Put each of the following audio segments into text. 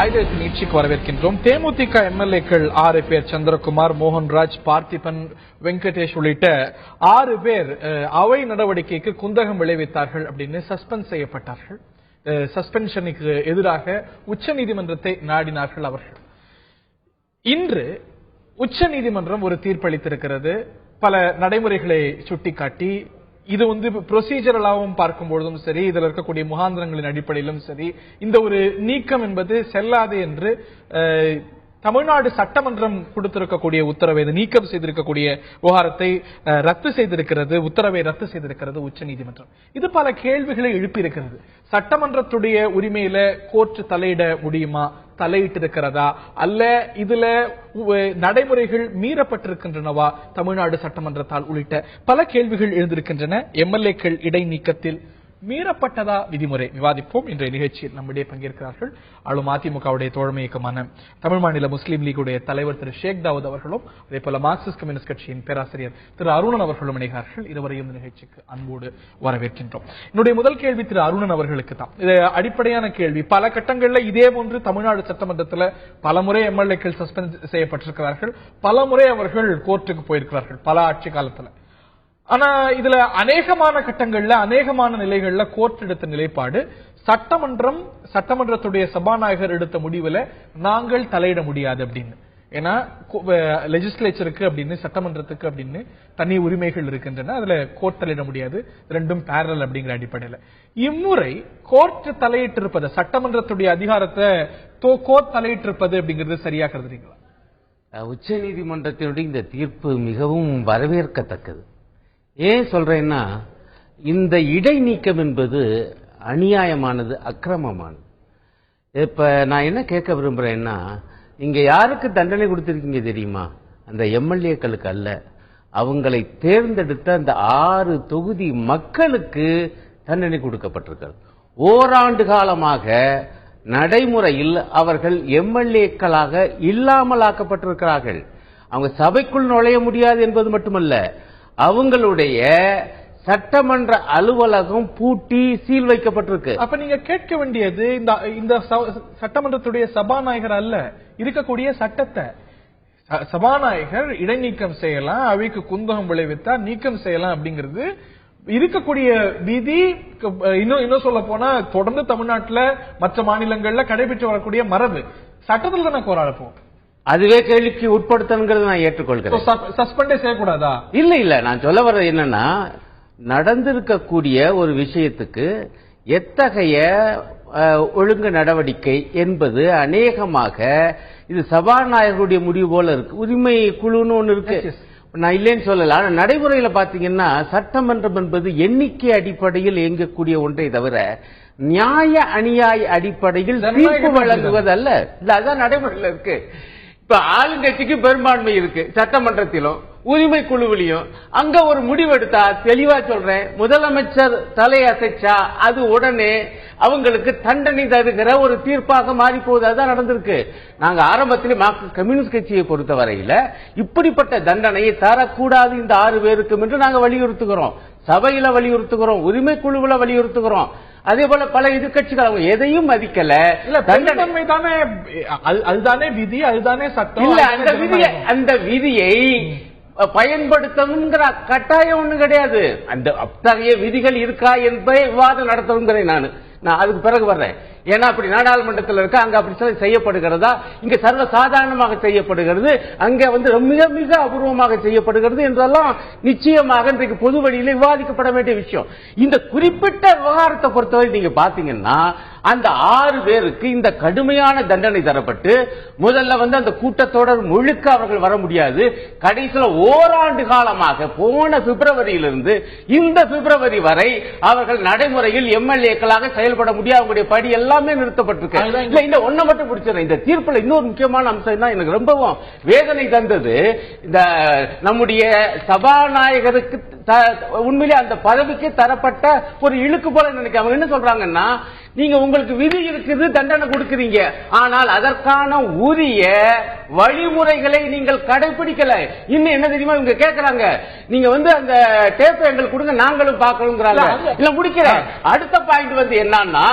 Highlight நிகழ்ச்சிக்கு வரவேற்கின்றோம். தேமுதிக எம்எல்ஏக்கள் 6 பேர், சந்திரகுமார், மோகன்ராஜ், பார்த்திபன், வெங்கடேஷ் உள்ளிட்ட 6 பேர் அவை நடவடிக்கைக்கு குந்தகம் விளைவித்தார்கள் அப்படின்னு சஸ்பெண்ட் செய்யப்பட்டார்கள். சஸ்பென்ஷனுக்கு எதிராக உச்சநீதிமன்றத்தை நாடினார்கள் அவர்கள். இன்று உச்சநீதிமன்றம் ஒரு தீர்ப்பளித்திருக்கிறது. பல நடைமுறைகளை சுட்டிக்காட்டி இது ப்ரொசீஜரலாகவும் பார்க்கும்பொழுதும் சரி, இதில் இருக்கக்கூடிய முகாந்திரங்களின் அடிப்படையிலும் சரி, இந்த ஒரு நீக்கம் என்பது செல்லாது என்று தமிழ்நாடு சட்டமன்றம் கொடுத்திருக்கக்கூடிய உத்தரவை, நீக்கம் செய்திருக்கக்கூடிய விவகாரத்தை ரத்து செய்திருக்கிறது, உத்தரவை ரத்து செய்திருக்கிறது உச்சநீதிமன்றம். இது பல கேள்விகளை எழுப்பியிருக்கிறது. சட்டமன்றத்துடைய உரிமையில கோர்ட் தலையிட முடியுமா, தலையிட்டிருக்கிறதா, அல்ல இதுல நடைமுறைகள் மீறப்பட்டிருக்கின்றனவா தமிழ்நாடு சட்டமன்றத்தால் உள்ளிட்ட பல கேள்விகள் எழுந்திருக்கின்றன. எம்எல்ஏக்கள் இடைநீக்கத்தில் மீறப்பட்டதா விதிமுறை விவாதிப்போம். இன்றைய நிகழ்ச்சியில் நம்மிடையே பங்கேற்கிறார்கள் ஆளும் அதிமுகவுடைய தோழமை இயக்கமான தமிழ் மாநில முஸ்லீம் லீகுடைய தலைவர் திரு ஷேக் தாவூத் அவர்களும், அதே போல மார்க்சிஸ்ட் கம்யூனிஸ்ட் கட்சியின் பேராசிரியர் திரு அருணன் அவர்களும் இணைகிறார்கள். இருவரையும் இந்த நிகழ்ச்சிக்கு அன்போடு வரவேற்கின்றோம். என்னுடைய முதல் கேள்வி திரு அருணன் அவர்களுக்கு தான். இது அடிப்படையான கேள்வி. பல கட்டங்களில் இதே போன்று தமிழ்நாடு சட்டமன்றத்தில் பலமுறை எம்எல்ஏக்கள் சஸ்பெண்ட் செய்யப்பட்டிருக்கிறார்கள். பலமுறை அவர்கள் கோர்ட்டுக்கு போயிருக்கிறார்கள் பல ஆட்சி காலத்தில். ஆனா இதுல அநேகமான கட்டங்கள்ல, அநேகமான நிலைகள்ல கோர்ட் எடுத்த நிலைப்பாடு, சட்டமன்றத்துடைய சபாநாயகர் எடுத்த முடிவுல நாங்கள் தலையிட முடியாது அப்படின்னு. ஏன்னா லெஜிஸ்லேச்சருக்கு அப்படின்னு, சட்டமன்றத்துக்கு அப்படின்னு தனி உரிமைகள் இருக்கின்றன, அதுல கோர்ட் தலையிட முடியாது, ரெண்டும் பேரல் அப்படிங்கிற அடிப்படையில இம்முறை கோர்ட் தலையிட்டிருப்பது, சட்டமன்றத்துடைய அதிகாரத்தை கோர்ட் தலையிட்டிருப்பது அப்படிங்கிறது சரியா கருதுறீங்களா? உச்ச நீதிமன்றத்தினுடைய இந்த தீர்ப்பு மிகவும் வரவேற்கத்தக்கது. ஏன் சொல்றேன்னா, இந்த இடைநீக்கம் என்பது அநியாயமானது, அக்கிரமமானது. இப்ப நான் என்ன கேட்க விரும்புறேன்னா, நீங்க யாருக்கு தண்டனை கொடுத்திருக்கீங்க தெரியுமா? அந்த எம்எல்ஏக்களுக்கு அல்ல, அவங்களை தேர்ந்தெடுத்த அந்த 6 தொகுதி மக்களுக்கு தண்டனை கொடுக்கப்பட்டிருக்கிறது. ஓராண்டு காலமாக நடைமுறையில் அவர்கள் எம்எல்ஏக்களாக இல்லாமலாக்கப்பட்டிருக்கிறார்கள். அவங்க சபைக்குள் நுழைய முடியாது என்பது மட்டுமல்ல, அவங்களுடைய சட்டமன்ற அலுவலகம் பூட்டி சீல் வைக்கப்பட்டிருக்கு. அப்ப நீங்க கேட்க வேண்டியது இந்த சட்டமன்றத்துடைய சபாநாயகர் அல்ல, இருக்கக்கூடிய சட்டத்தை. சபாநாயகர் இடைநீக்கம் செய்யலாம், அவைக்கு குந்தகம் விளைவித்தா நீக்கம் செய்யலாம் அப்படிங்கிறது இருக்கக்கூடிய விதி. இன்னும் சொல்ல போனா தொடர்ந்து தமிழ்நாட்டில் மற்ற மாநிலங்கள்ல கடைபிடித்து வரக்கூடிய மரபு. சட்டத்தில் தானே போராடப்போம். அதுவே கேள்விக்கு உட்படுத்தணுங்கிறது நான் ஏற்றுக்கொள்கிறேன். சஸ்பெண்டே செய்யக்கூடாதா? இல்ல நான் சொல்ல வர்றது என்னன்னா, நடந்திருக்கக்கூடிய ஒரு விஷயத்துக்கு எத்தகைய ஒழுங்கு நடவடிக்கை என்பது அநேகமாக இது சபாநாயகருடைய முடிவு போல இருக்கு. உரிமை குழுன்னு ஒண்ணு இருக்கு, நான் இல்லைன்னு சொல்லல. ஆனா நடைமுறையில பாத்தீங்கன்னா, சட்டமன்றம் என்பது எண்ணிக்கை அடிப்படையில் இயங்கக்கூடிய ஒன்றை தவிர நியாய அநியாய அடிப்படையில் தீர்ப்பு வழங்குவதல்ல. அதான் நடைமுறையில் இருக்கு. இப்ப ஆளுங்கட்சிக்கு பெரும்பான்மை இருக்கு சட்டமன்றத்திலும் உரிமை குழுவிலையும். அங்க ஒரு முடிவெடுத்தா, தெளிவா சொல்றேன், முதலமைச்சர் தலையசைச்சா அது உடனே அவங்களுக்கு தண்டனை தருகிற ஒரு தீர்ப்பாக மாறி போகுது. அதான் நடந்திருக்கு. நாங்க ஆரம்பத்தில் மார்க்சிஸ்ட் கம்யூனிஸ்ட் கட்சியை பொறுத்தவரையில இப்படிப்பட்ட தண்டனையை தரக்கூடாது இந்த 6 பேருக்கும் என்று நாங்க வலியுறுத்துகிறோம். சபையில வலியுறுத்துகிறோம், உரிமை குழுவில் வலியுறுத்துகிறோம். அதே போல பல எதிர்கட்சிகள் அவங்க எதையும் மதிக்கல. தண்டனை தானே, அதுதானே விதி, அதுதானே சட்டம். இல்ல, அந்த விதியை பயன்படுத்தணுங்கிற கட்டாயம் ஒண்ணு கிடையாது. அந்த அத்தகைய விதிகள் இருக்கா என்பதை விவாதம் நடத்தணுங்கிறேன் நான் அதுக்கு பிறகு வர்றேன். ஏன்னா அப்படி நாடாளுமன்றத்தில் இருக்க, அங்க அப்படி செய்யப்படுகிறதா, இங்க சர்வ சாதாரணமாக செய்யப்படுகிறது, அங்க மிக மிக அபூர்வமாக செய்யப்படுகிறது என்றெல்லாம் நிச்சயமாக இன்றைக்கு பொது வழியில் விவாதிக்கப்பட வேண்டிய விஷயம். இந்த குறிப்பிட்ட விவகாரத்தை பொறுத்தவரை நீங்க பாத்தீங்கன்னா, அந்த 6 பேருக்கு இந்த கடுமையான தண்டனை தரப்பட்டு, முதல்ல அந்த கூட்டத்தொடர் முழுக்க அவர்கள் வர முடியாது. கடைசியில் ஓராண்டு காலமாக போன பிப்ரவரியிலிருந்து இந்த பிப்ரவரி வரை அவர்கள் நடைமுறையில் எம்எல்ஏக்களாக செயல்பட முடியாது. அவங்களுடைய படி எல்லாமே நிறுத்தப்பட்டிருக்கு. இந்த ஒன்ன மட்டும் பிடிச்சிருக்கேன். இந்த தீர்ப்புல இன்னொரு முக்கியமான அம்சம் தான் எனக்கு ரொம்பவும் வேதனை தந்தது. இந்த நம்முடைய சபாநாயகருக்கு உண்மையிலே அந்த பதவிக்கு தரப்பட்ட ஒரு இழுக்கு போல நினைக்க. அவங்க என்ன சொல்றாங்கன்னா, நீங்க உங்களுக்கு விதி இருக்குது, தண்டனை கொடுக்கிறீங்க. ஆனால் அதற்கான உரிய வழிமுறைகளை நீங்கள் கடைபிடிக்கல. இன்னும் என்ன தெரியுமா இவங்க கேட்கறாங்க, நீங்க அந்த டேப்பை எங்களுக்கு கொடுங்க, நாங்களும் பார்க்கணுங்கிறாங்க. இல்ல முடிக்கிறேன். அடுத்த பாயிண்ட் என்னன்னா,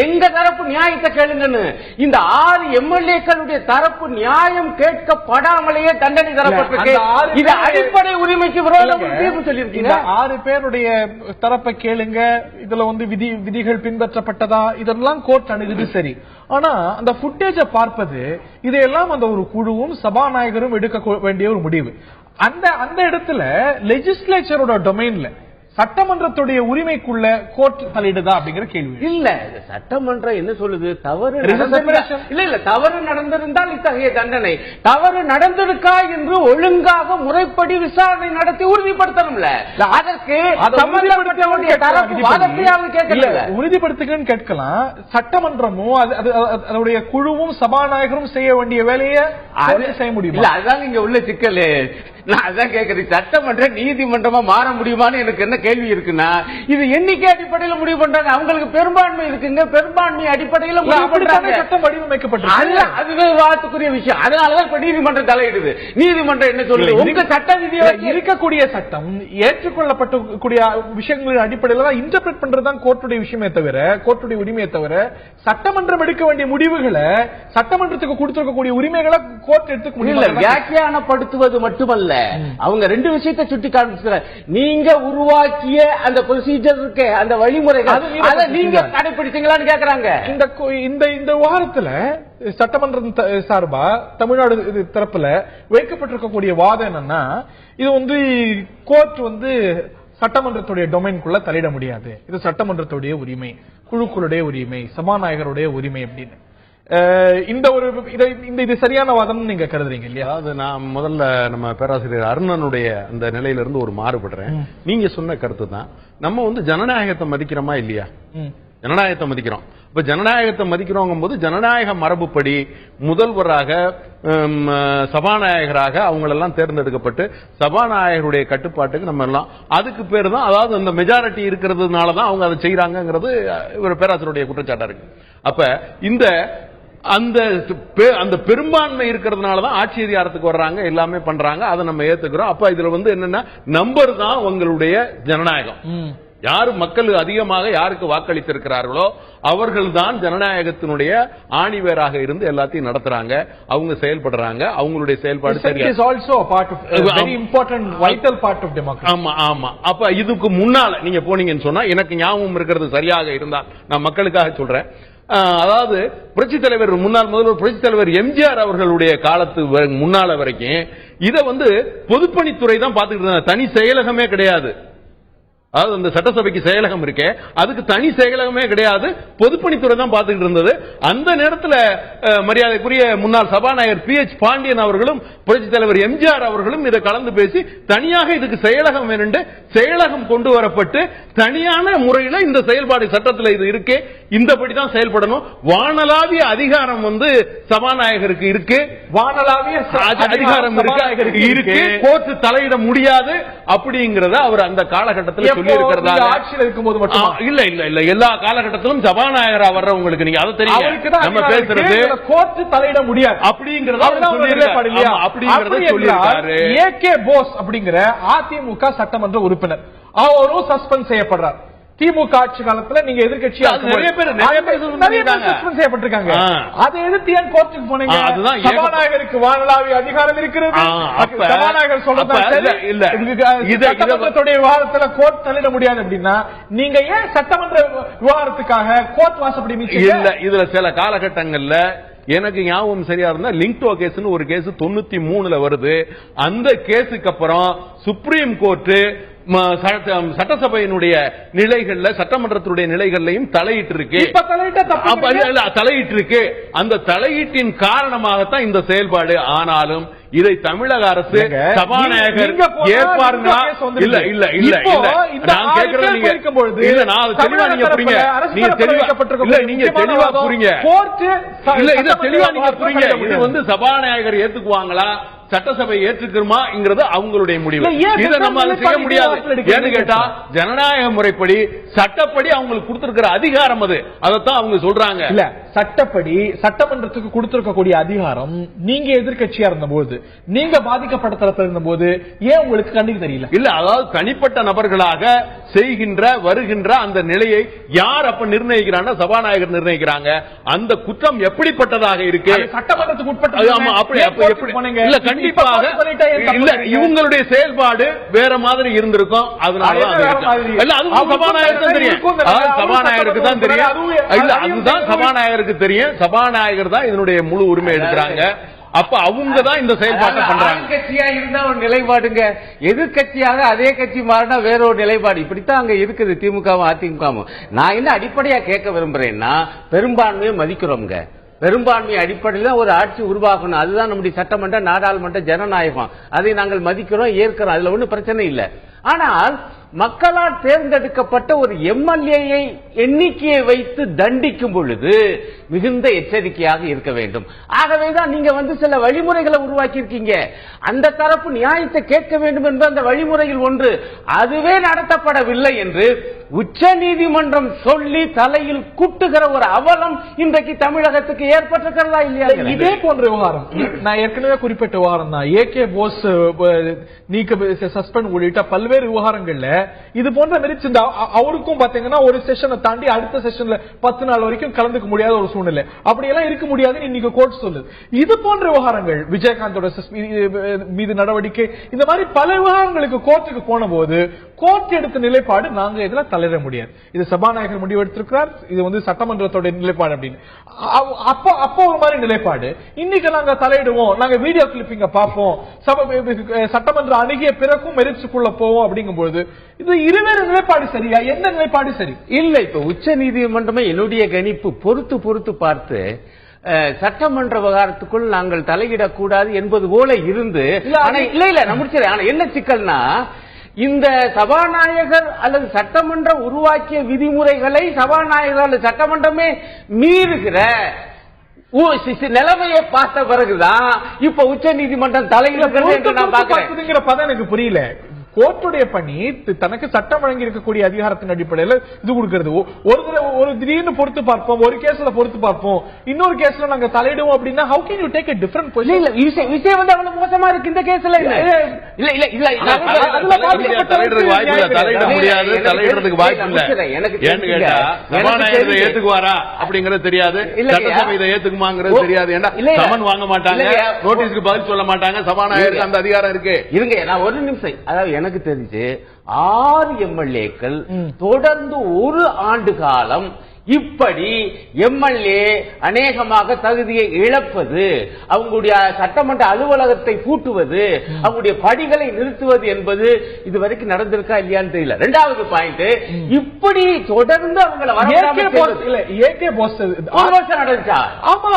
எங்க தரப்பு நியாயத்தை கேளுங்கன்னு. இந்த 6 எம்எல்ஏக்களுடைய தரப்பு நியாயம் கேட்கப்படாமலேயே தண்டனை தரப்பட்டிருக்கு. இது அடிப்படை உரிமைக்கு விரோதம் தீர்ப்பு சொல்லியிருக்கீங்க. 6 பேருடைய தரப்பை கேளுங்க, இதுல விதிகள் பின்பற்றப்பட்டதா, இதெல்லாம் கோர்ட் அணுகுது. சரி, ஆனா அந்த புட்டேஜ பார்ப்பது, இதையெல்லாம் அந்த ஒரு குழுவும் சபாநாயகரும் எடுக்க வேண்டிய ஒரு முடிவு. அந்த இடத்துல லெஜிஸ்லேச்சரோட டொமைன்ல சட்டமன்றத்துடைய உரிமைக்குள்ள கோர்ட் தலையிடுதா அப்படிங்கிற கேள்வி. இல்ல, சட்டமன்றம் என்ன சொல்லுது, தவறு இல்ல தவறு நடந்திருந்தால் இத்தகைய தண்டனை, தவறு நடந்திருக்கா என்று ஒழுங்காக முறைப்படி விசாரணை நடத்தி உறுதிப்படுத்தணும்ல. அதற்கு உறுதிப்படுத்துங்கன்னு கேட்கலாம். சட்டமன்றமும் அதனுடைய குழுவும் சபாநாயகரும் செய்ய வேண்டிய வேலையை செய்ய முடியும். இல்ல, அதுதான் இங்க உள்ள சிக்கல். நான் அதான் கேட்கிறேன், சட்டமன்றம் நீதிமன்றமா மாற முடியுமான்னு எனக்கு என்ன கேள்வி இருக்குன்னா, இது எண்ணிக்கை அடிப்படையில் முடிவு பண்றாங்க. அவங்களுக்கு பெரும்பான்மை இருக்குங்க, பெரும்பான்மை அடிப்படையில் முடிவு பண்றாங்க. சட்டம் வடிவமைக்கப்பட்டது, அதுவே வாத்துக்குரிய விஷயம். அதனாலதான் இப்ப நீதிமன்றம் தலையிடுது. நீதிமன்றம் என்ன சொல்லுது, உங்க சட்ட விதியை இருக்கக்கூடிய சட்டம் ஏற்றுக்கொள்ளப்படக்கூடிய விஷயங்களின் அடிப்படையில் தான் இன்டர்பிரட் பண்றதுதான் கோர்ட்டுடைய விஷயமே தவிர, கோர்ட்டுடைய உரிமையை தவிர, சட்டமன்றம் எடுக்க வேண்டிய முடிவுகளை, சட்டமன்றத்துக்கு கொடுத்திருக்கக்கூடிய உரிமைகளை கோர்ட் எடுத்துக்க வியாக்கியானப்படுத்துவது மட்டுமல்ல, அவங்க 2 விஷயத்தை சுட்டி காண்பிச்சு, நீங்க உருவாக்கிய அந்த ப்ரொசீஜர் இருக்கு, அந்த வழிமுறைகள், அதை நீங்க கடைபிடிச்சீங்களான்னு கேக்குறாங்க. இந்த வாரத்துல சட்டமன்றம் சார்பா தமிழ்நாடு தரப்புல வைக்கப்பட்டிருக்கக்கூடிய வாதம் என்னன்னா, இது கோர்ட் சட்டமன்றத்துடைய டொமைன்குள்ள தலையிட முடியாது, இது சட்டமன்றத்துடைய உரிமை, குழுக்களுடைய உரிமை, சபாநாயகருடைய உரிமை அப்படின்னு. இது சரியான வாதம் நீங்க கருதுறீங்க இல்லையா? அதாவது நான் முதல்ல நம்ம பேராசிரியர் அருணனுடைய அந்த நிலையிலிருந்து ஒரு மாறுபடுறேன். நீங்க சொன்ன கருத்து தான். நம்ம ஜனநாயகத்தை மதிக்கிறோமா இல்லையா? ஜனநாயகத்தை மதிக்கிறோம். இப்ப ஜனநாயகத்தை மதிக்கிறோங்கும் போது ஜனநாயக மரபுப்படி முதல்வராக சபாநாயகராக அவங்களெல்லாம் தேர்ந்தெடுக்கப்பட்டு சபாநாயகருடைய கட்டுப்பாட்டுக்கு நம்ம எல்லாம், அதுக்கு பேர் தான், அதாவது அந்த மெஜாரிட்டி இருக்கிறதுனாலதான் அவங்க அதை செய்யறாங்கிறது ஒரு பேராசிரியருடைய குற்றச்சாட்டா இருக்கு. அப்ப அந்த பெரும்பான்மை இருக்கிறதுனாலதான் ஆட்சி அதிகாரத்துக்கு வர்றாங்க, எல்லாமே பண்றாங்க, அதை நம்ம ஏத்துக்கிறோம். அப்ப இதுல என்னன்னா, நம்பர் தான் உங்களுடைய ஜனநாயகம். யாரு மக்கள் அதிகமாக யாருக்கு வாக்களித்திருக்கிறார்களோ அவர்கள் தான் ஜனநாயகத்தினுடைய ஆணிவேராக இருந்து எல்லாத்தையும் நடத்துறாங்க, அவங்க செயல்படுறாங்க, அவங்களுடைய செயல்பாடு ஆமா ஆமா. அப்ப இதுக்கு முன்னால நீங்க போனீங்கன்னு சொன்னா, எனக்கு ஞாபகம் இருக்கிறது சரியாக இருந்தால் நான் மக்களுக்காக சொல்றேன். அதாவது புரட்சித் தலைவர், முன்னாள் முதல்வர் புரட்சித் தலைவர் எம்ஜிஆர் அவர்களுடைய காலத்து முன்னால வரைக்கும் இதை பொதுப்பணித்துறை தான் பாத்துக்கிட்டு இருந்தாங்க, தனி செயலகமே கிடையாது. அதாவது அந்த சட்டசபைக்கு செயலகம் இருக்கே, அதுக்கு தனி செயலகமே கிடையாது, பொதுப்பணித்துறை தான் பார்த்துக்கிட்டு இருந்தது. அந்த நேரத்தில் மரியாதைக்குரிய முன்னாள் சபாநாயகர் PH பாண்டியன் அவர்களும் புரட்சித் தலைவர் எம்ஜிஆர் அவர்களும் இதை கலந்து பேசி தனியாக இதுக்கு செயலகம் வேணுண்டு செயலகம் கொண்டு வரப்பட்டு தனியான முறையில் இந்த செயல்பாடு சட்டத்தில் இது இருக்கு, இந்தபடிதான் செயல்படணும். வானளாவிய அதிகாரம் சபாநாயகருக்கு இருக்கு, வானளாவிய அதிகாரம் இருக்கு, கோர்ட்டு தலையிட முடியாது அப்படிங்கறத அவர் அந்த காலகட்டத்தில் சொல்லி இருக்கிறதா? ஆட்சியில் இருக்கும்போது மட்டும் இல்ல இல்ல இல்ல, எல்லா காலகட்டத்திலும் சபாநாயகரா வர்றவங்களுக்கு நீங்க அதை தெரியும், நம்ம பேசுறது கோர்ட்டு தலையிட முடியாது அப்படிங்கறத சொல்லியிருக்காரு. AK போஸ் அப்படிங்கிற அதிமுக சட்டமன்ற உறுப்பினர் அவரும் சஸ்பெண்ட் செய்யப்படுறார். திமுக ஆட்சி காலத்துல நீங்க எதிர்கட்சி நிறைய பேர் சஸ்பெண்ட் செய்யப்பட்டிருக்காங்க. அதை எதிர்த்து ஏன் கோர்ட்டுக்கு போனீங்க? சபாநாயகருக்கு வானளாவிய அதிகாரம் இருக்கிறது, சபாநாயகர் சட்டமன்றத்துடைய விவாதத்துல கோர்ட் தலையிட முடியாது அப்படின்னா நீங்க ஏன் சட்டமன்ற விவாதத்துக்காக கோர்ட் வாசப்படி இல்ல? இதுல சில காலகட்டங்கள்ல எனக்கு ஞாபகம் சரியா இருந்தா லிங்க்டோ கேஸ் ஒரு கேஸ் 93ல வருது. அந்த கேஸுக்கு அப்புறம் சுப்ரீம் கோர்ட் சட்டசபையினுடைய நிலைகள்ல, சட்டமன்றத்துடைய நிலைகள்லையும் தலையிட்டு இருக்கு. தலையிட்டு இருக்கு. அந்த தலையீட்டின் காரணமாகத்தான் இந்த செயல்பாடு. ஆனாலும் இதை தமிழக அரசு சபாநாயகர் ஏற்பாருங்களா? இல்ல இல்ல இல்ல இல்ல, நான் கேட்கறது நீங்க இல்ல, நான் தெளிவா நீங்க புரியுங்க, நீங்க தெளிவா இல்ல, நீங்க தெளிவா புரியுங்க, இல்ல இத தெளிவா நீங்க புரியுங்க. இது சபாநாயகர் ஏத்துக்குவாங்களா, சட்டசபை ஏற்றுக்கிறோமாங்கிறது அவங்களுடைய முடிவு. இதை நம்மால செய்ய முடியாது. ஏன்னு கேட்டா ஜனநாயக முறைப்படி சட்டப்படி அவங்களுக்கு கொடுத்திருக்கிற அதிகாரம் அது. அதைத்தான் அவங்க சொல்றாங்க. இல்ல, சட்டப்படி சட்டமன்றத்துக்கு கொடுத்திருக்கக்கூடிய அதிகாரம் நீங்க எதிர்க்கட்சியா இருந்தபோது, நீங்க பாதிக்கப்பட்ட தரத்தில் இருந்தபோது ஏன் உங்களுக்கு கண்ணுக்கு தெரியல? இல்ல, அதாவது தனிப்பட்ட நபர்களாக செய்கின்ற வருகின்ற அந்த நிலையை யார் அப்ப நிர்ணயிக்கிறாங்க? சபாநாயகர் நிர்ணயிக்கிறாங்க. அந்த குற்றம் எப்படிப்பட்டதாக இருக்கு? சட்டமன்றத்துக்கு உட்பட்ட இல்ல, கண்டிப்பாக இல்ல, இவங்களுடைய செயல்பாடு வேற மாதிரி இருந்திருக்கும். சபாநாயகருக்கு தெரியும். சபாநாயகருக்கு தான் தெரியும். இல்ல, அதுதான் சபாநாயகருக்கு தெரியும். சபாநாயகர் தான் இதனுடைய முழு உரிமை எடுக்கிறாங்க. அப்ப அவங்க தான் இந்த செயல்பாட்டை பண்றாங்க. கட்சியா இருந்தா ஒரு நிலைப்பாடுங்க, எதிர்கட்சியாக அதே கட்சி மாறினா வேற ஒரு நிலைப்பாடு. இப்படித்தான் அங்க இருக்குது திமுகவும் அதிமுகவும். நான் என்ன அடிப்படையா கேட்க விரும்புறேன்னா, பெரும்பான்மையை மதிக்கிறோம்ங்க. பெரும்பான்மை அடிப்படையில் ஒரு ஆட்சி உருவாக்கணும். அதுதான் நம்முடைய சட்டமன்ற நாடாளுமன்ற ஜனநாயகம். அதை நாங்கள் மதிக்கிறோம், ஏற்கிறோம். அதுல ஒன்றும் பிரச்சனை இல்லை. ஆனால் மக்களால் தேர்ந்தெடுக்கப்பட்ட ஒரு எம்எல்ஏ எண்ணிக்கையை வைத்து தண்டிக்கும் பொழுது மிகுந்த எச்சரிக்கையாக இருக்க வேண்டும். ஆகவேதான் நீங்க சில வழிமுறைகளை உருவாக்கி இருக்கீங்க. அந்த தரப்பு நியாயத்தை கேட்க வேண்டும் என்ற அந்த வழிமுறையில் ஒன்று, அதுவே நடத்தப்படவில்லை என்று உச்ச நீதிமன்றம் சொல்லி தலையில் குட்டுகிற ஒரு அவலம் இன்றைக்கு தமிழகத்துக்கு ஏற்பட்டிருக்கிறதா இல்லையா? இதே போன்ற விவகாரம் நான் ஏற்கனவே குறிப்பிட்ட விவகாரம் தான். ஏகே போஸ் நீக்க சஸ்பெண்ட் உள்ளிட்ட பல்வேறு விவகாரங்கள்ல இது போன்ற அவருக்கும் பாத்தீங்கன்னா ஒரு செஷனை தாண்டி அடுத்த செஷன்ல 10 நாள் வரைக்கும் கலந்துக்க முடியாத ஒரு சூழ்நிலை. அப்படியெல்லாம் இருக்க முடியாதுன்னு இன்னைக்கு கோர்ட் சொல்லுது. இது போன்ற விவகாரங்கள், விஜயகாந்தோட மீது நடவடிக்கை, இந்த மாதிரி பல விவகாரங்களுக்கு கோர்ட்டுக்கு போன போது கோர்ட் எடுத்த நிலைப்பாடு நாங்க இதுல தலையிட முடியாது, இது சபாநாயகர் முடிவு எடுத்திருக்கிறார், இது சட்டமன்றத்தோட நிலைப்பாடு அப்படின்னு. அப்போ ஒரு மாதிரி நிலைப்பாடு. இன்னைக்கு நாங்க தலையிடுவோம், நாங்க வீடியோ கிளிப்பிங்க பார்ப்போம், சட்டமன்ற அணுகிய பிறக்கும் மெரிட்ஸுக்குள்ள போவோம் அப்படிங்கும்போது இது இருவேறு நிலைப்பாடு சரியா? என்ன நிலைப்பாடு சரி? இல்ல, இப்ப உச்ச நீதிமன்றமே என்னுடைய கணிப்பு பொறுத்து பார்த்து சட்டமன்ற விவகாரத்துக்குள் நாங்கள் தலையிடக்கூடாது என்பது போல இருந்து, இல்ல நான் முடிச்சிடறேன். ஆனா என்ன சிக்கல்னா, இந்த சபாநாயகர் அல்லது சட்டமன்றம் உருவாக்கிய விதிமுறைகளை சபாநாயகர் அல்லது சட்டமன்றமே மீறுகிற நிலைமையை பார்த்த பிறகுதான் இப்ப உச்ச நீதிமன்றம் தலையிடுகிறது என்று நான் பார்க்கிறேன். பதம் எனக்கு புரியல. கோர்ட்டுடைய பணி தனக்கு சட்டம் வழங்கி இருக்கக்கூடிய அதிகாரத்தின் அடிப்படையில் இது கொடுக்கிறது. ஒரு திடீர்னு பொறுத்து பார்ப்போம், ஒரு கேஸ்ல பொறுத்து பார்ப்போம், இன்னொரு கேஸ்ல நாங்க தலையிடுவோம் அப்படின்னா how can you take a different position? விஷயம் அவ்வளவு மோசமா இருக்கு இந்த கேஸ்ல. தலையிடுறதுக்கு வாய்ப்பு இல்ல. எனக்கு ஏத்துக்குவாரா அப்படிங்கறது தெரியாது, சட்டசபை இதை ஏத்துக்குமாங்கிறது தெரியாது. ஏன்னா சமன் வாங்க மாட்டாங்க, நோட்டீஸ்க்கு பதில் சொல்ல மாட்டாங்க, சபாநாயகருக்கு அந்த அதிகாரம் இருக்கு. இருங்க, நான் ஒரு நிமிஷம். அதாவது எனக்கு தெரிஞ்சு 6 எம்எல்ஏக்கள் தொடர்ந்து 1 ஆண்டு காலம் இப்படி எம்எல்ஏ அநேகமாக தகுதியை இழப்பது, அவங்களுடைய சட்டமன்ற அலுவலகத்தை பூட்டுவது, அவங்களுடைய படிகளை நிறுத்துவது என்பது இதுவரைக்கும் நடந்திருக்கா இல்லையான்னு தெரியல. 2வது பாயிண்ட், இப்படி தொடர்ந்து அவங்களை நடந்துச்சா? ஆமா,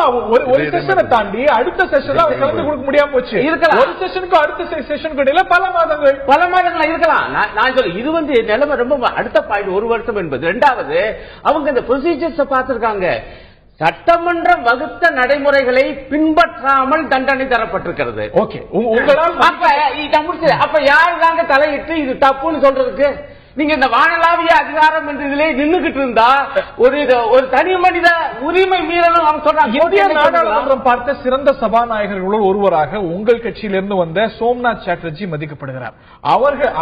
ஒரு செஷனை தாண்டி அடுத்த செஷன்ல கலந்து கொடுக்க முடியாம போச்சு. இருக்கலாம், ஒரு செஷனுக்கு அடுத்த செஷனுக்கு இடையில பல மாதங்கள் இருக்கலாம். நான் சொல்ல இது நிலைமை ரொம்ப அடுத்த பாயிண்ட் 1 வருஷம் என்பது. 2வது, அவங்க இந்த ப்ரொசீஜர்ஸ் பார்த்திருக்காங்க. சட்டமன்றம் வகுத்த நடைமுறைகளை பின்பற்றாமல் தண்டனை தரப்பட்டிருக்கிறது. ஓகே, அப்ப யாரு தாங்க தலையிட்டு இது தப்புன்னு சொல்றதுக்கு? நீங்க இந்த வானளாவிய அதிகாரம் என்று இதிலே நின்றுகிட்டு இருந்தா ஒரு தனி மனித உரிமை மீறலும் அவங்க சொல்றாங்க. இந்திய நாடாளுமன்றம் பார்த்த சிறந்த சபாநாயகர்களுள் ஒருவராக உங்கள் கட்சியிலிருந்து வந்த சோம்நாத் சாட்டர்ஜி மதிக்கப்படுகிறார்.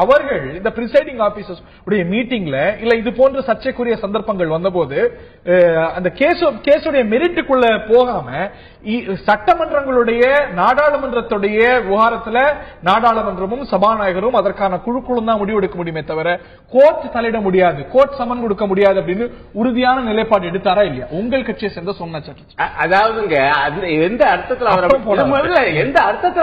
அவர்கள் இந்த பிரிசைடிங் ஆபீசர்ஸ் உடைய மீட்டிங்ல இல்ல இது போன்ற சர்ச்சைக்குரிய சந்தர்ப்பங்கள் வந்தபோது அந்த கேஸுடைய மெரிட்டுக்குள்ள போகாம சட்டமன்றங்களுடைய நாடாளுமன்றத்துடைய விவகாரத்துல நாடாளுமன்றமும் சபாநாயகரும் அதற்கான குழுக்களும் தான் முடிவெடுக்க முடியுமே தவிர கோர்ட் தலையிட முடியாது, கோர்ட் சமன் கொடுக்க முடியாது அப்படின்னு உறுதியான நிலைப்பாடு எடுத்தாரா இல்லையா உங்கள் கட்சியை சேர்ந்த சோம்நாத் சாட்டர்ஜி? அதாவதுங்க, எந்த அர்த்தத்தில்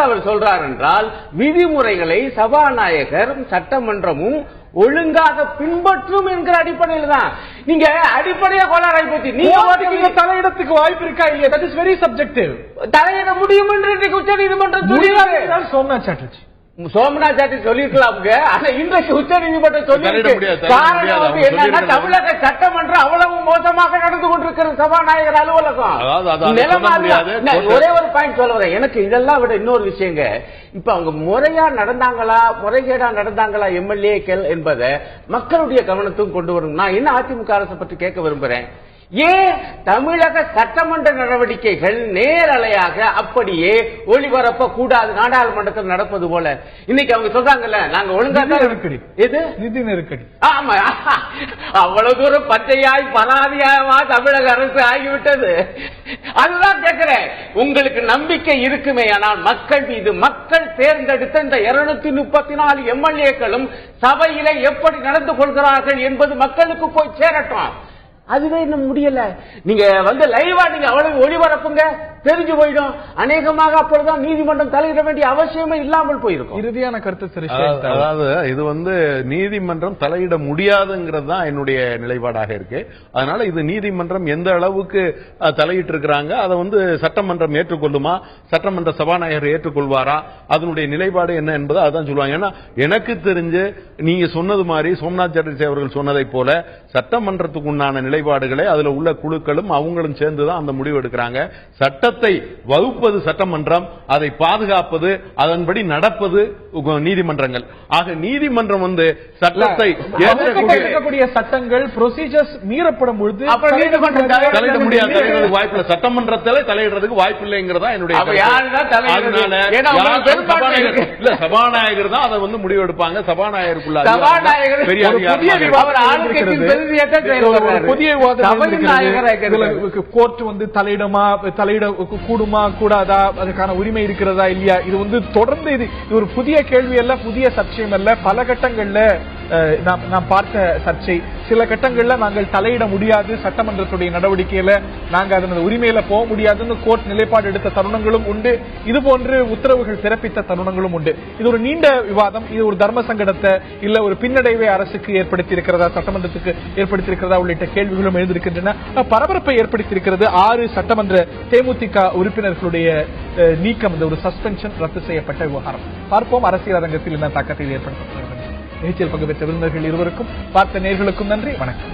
அவர் சொல்றார் என்றால், விதிமுறைகளை சபாநாயகரும் சட்டமன்றமும் ஒழுங்காக பின்பற்றும் என்கிற அடிப்படையில் தான். நீங்க அடிப்படையா கோளாறாய் போச்சு. நீங்க தலையிடத்துக்கு வாய்ப்பு இருக்கா இல்லையா? That is very subjective. தலையிட முடியும் என்று உச்ச நீதிமன்றம் சோம்நாத் சாட்டர்ஜி சோமநாத் சாட்டி சொல்லிருக்கலாமுங்க. ஆனா இன்றைக்கு உச்ச நீதிமன்றம் சொல்லியிருக்கு. காரணம் வந்து என்னன்னா, தமிழக சட்டமன்றம் அவ்வளவு மோசமாக நடந்து கொண்டிருக்கிறது சபாநாயகர் அலுவலகம். ஒரே ஒரு பாயிண்ட் சொல்ல வரேன். எனக்கு இதெல்லாம் விட இன்னொரு விஷயங்க, இப்ப அவங்க முறையா நடந்தாங்களா முறைகேடா நடந்தாங்களா எம்எல்ஏக்கள் என்பதை மக்களுடைய கவனத்துக்கும் கொண்டு வரணும். நான் என்ன அதிமுக அரசை பற்றி கேட்க விரும்புறேன், ஏன் தமிழக சட்டமன்ற நடவடிக்கைகள் நேரலையாக அப்படியே ஒளிபரப்ப கூடாது நாடாளுமன்றத்தில் நடப்பது போல? இன்னைக்கு அவங்க சொல்றாங்கல்ல, நாங்க ஒழுங்கா நெருக்கடி, எது நிதி நெருக்கடி. ஆமா, அவ்வளவு தூரம் பச்சையாய் பராதியாவா தமிழக அரசு ஆகிவிட்டது. அதுதான் கேட்கிறேன், உங்களுக்கு நம்பிக்கை இருக்குமே ஆனால் மக்கள் மீது, மக்கள் தேர்ந்தெடுத்த இந்த 234 எம்எல்ஏக்களும் சபையில எப்படி நடந்து கொள்கிறார்கள் என்பது மக்களுக்கு போய் சேரட்டும். அதுவே இன்னும் முடியல. நீங்க வந்து லைவா நீங்க அவ்வளவு ஒளிபரப்புங்க, தெரிஞ்சு போயிடும். அநேகமாக அப்பொழுதுதான் நீதிமன்றம் தலையிட வேண்டிய அவசியமே இல்லாமல் போயிருக்கும். இறுதியான கருத்து. அதாவது இது வந்து நீதிமன்றம் தலையிட முடியாதுங்கிறது தான் என்னுடைய நிலைப்பாடாக இருக்கு. அதனால இது நீதிமன்றம் எந்த அளவுக்கு தலையிட்டு இருக்கிறாங்க, அதை வந்து சட்டமன்றம் ஏற்றுக்கொள்ளுமா, சட்டமன்ற சபாநாயகர் ஏற்றுக்கொள்வாரா, அதனுடைய நிலைப்பாடு என்ன என்பதை அதான் சொல்லுவாங்க. ஏன்னா எனக்கு தெரிஞ்சு நீங்க சொன்னது மாதிரி சோம்நாத் சாட்டர்ஜி அவர்கள் சொன்னதை போல சட்டமன்றத்துக்கு உண்டான நிலைப்பாடுகளை அதுல உள்ள குழுக்களும் அவங்களும் சேர்ந்துதான் அந்த முடிவு எடுக்கிறாங்க. சட்டத்தை வகுப்பது சட்டமன்றம், அதை பாதுகாப்பது, அதன்படி நடப்பது நீதிமன்றங்கள். ஆக நீதிமன்றம் வந்து சட்டத்தை ஏற்கக்கூடிய சட்டங்கள் ப்ரொசீஜர்ஸ் மீறப்படும் பொழுது தலையிட முடியாது, வாய்ப்பில்லை. சட்டமன்றத்தில் தலையிடுறதுக்கு வாய்ப்பில்லைங்கிறதா என்னுடைய. சபாநாயகர் தான் அதை வந்து முடிவு எடுப்பாங்க. சபாநாயகருக்குள்ள பெரிய புதிய கோர்ட் வந்து தலையிட கூடுமா கூடாதா, அதுக்கான உரிமை இருக்கிறதா இல்லையா, இது வந்து தொடர்ந்து இது ஒரு புதிய கேள்வி அல்ல, புதிய சர்ச்சையும் அல்ல. பல கட்டங்கள்ல நாம் பார்த்த சர்ச்சை. சில கட்டங்கள்ல நாங்கள் தலையிட முடியாது, சட்டமன்றத்துடைய நடவடிக்கையில நாங்கள் அதனது உரிமையில போக முடியாதுன்னு கோர்ட் நிலைப்பாடு எடுத்த தருணங்களும் உண்டு. இது போன்று உத்தரவுகள் பிறப்பித்த தருணங்களும் உண்டு. இது ஒரு நீண்ட விவாதம். இது ஒரு தர்ம சங்கடத்தை இல்ல ஒரு பின்னடைவை அரசுக்கு ஏற்படுத்தி இருக்கிறதா, சட்டமன்றத்துக்கு ஏற்படுத்தி இருக்கிறதா உள்ளிட்ட கேள்விகளும் எழுந்திருக்கின்றன. பரபரப்பை ஏற்படுத்தியிருக்கிறது 6 சட்டமன்ற தேமுதிக உறுப்பினர்களுடைய நீக்கம், இந்த ஒரு சஸ்பென்ஷன் ரத்து செய்யப்பட்ட விவகாரம். பார்ப்போம் அரசியல் அரங்கத்தில் என்ன தாக்கத்தை ஏற்படுத்தப்படுகிறது. நிகழ்ச்சியில் பங்கு பெற்ற விருந்தினர்கள் இருவருக்கும், பார்த்த நேயர்களுக்கும் நன்றி. வணக்கம்.